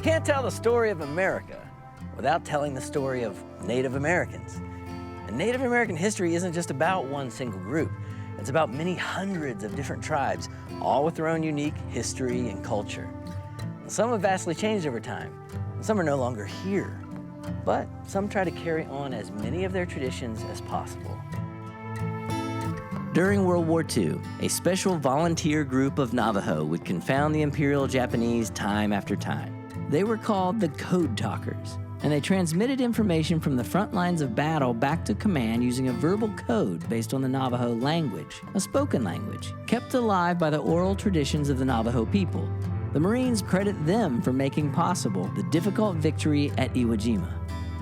can't tell the story of America without telling the story of Native Americans. And Native American history isn't just about one single group. It's about many hundreds of different tribes, all with their own unique history and culture. And some have vastly changed over time, and some are no longer here. But some try to carry on as many of their traditions as possible. During World War II, a special volunteer group of Navajo would confound the Imperial Japanese time after time. They were called the Code Talkers, and they transmitted information from the front lines of battle back to command using a verbal code based on the Navajo language, a spoken language, kept alive by the oral traditions of the Navajo people. The Marines credit them for making possible the difficult victory at Iwo Jima.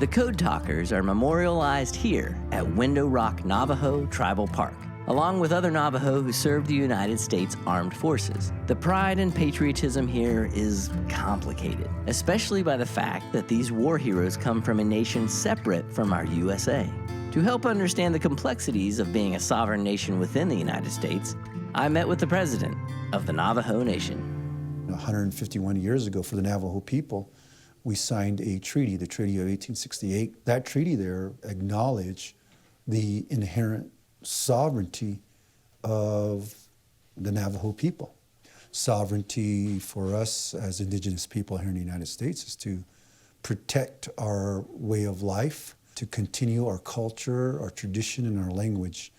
The Code Talkers are memorialized here at Window Rock Navajo Tribal Park, along with other Navajo who served the United States Armed Forces. The pride and patriotism here is complicated, especially by the fact that these war heroes come from a nation separate from our USA. To help understand the complexities of being a sovereign nation within the United States, I met with the president of the Navajo Nation. 151 years ago, for the Navajo people, we signed a treaty, the Treaty of 1868. That treaty there acknowledged the inherent sovereignty of the Navajo people. Sovereignty for us as indigenous people here in the United States is to protect our way of life, to continue our culture, our tradition, and our language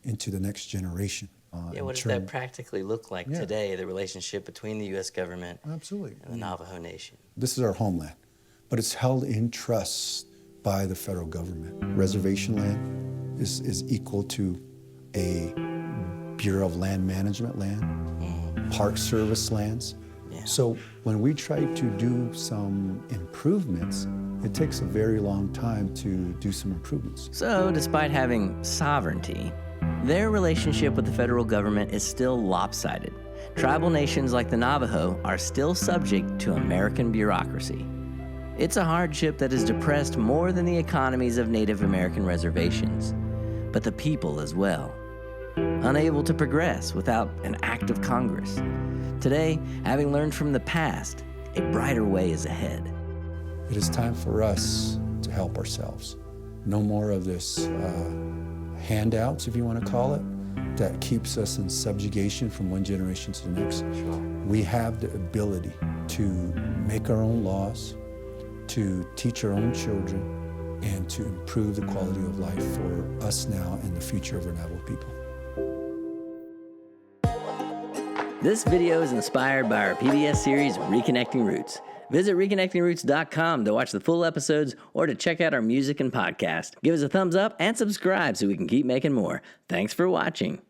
into the next generation. What does that practically look like today, the relationship between the U.S. government and the Navajo Nation? This is our homeland, but it's held in trust by the federal government. Reservation land is equal to a Bureau of Land Management land, Park Service lands. So when we try to do some improvements, it takes a very long time to do some improvements. So despite having sovereignty, their relationship with the federal government is still lopsided. Tribal nations like the Navajo are still subject to American bureaucracy. It's a hardship that has depressed more than the economies of Native American reservations, but the people as well. Unable to progress without an act of Congress. Today, having learned from the past, a brighter way is ahead. It is time for us to help ourselves. No more of this handouts, if you want to call it, that keeps us in subjugation from one generation to the next. We have the ability to make our own laws, to teach our own children, and to improve the quality of life for us now and the future of our Navajo people. This video is inspired by our PBS series, Reconnecting Roots. Visit reconnectingroots.com to watch the full episodes or to check out our music and podcast. Give us a thumbs up and subscribe so we can keep making more. Thanks for watching.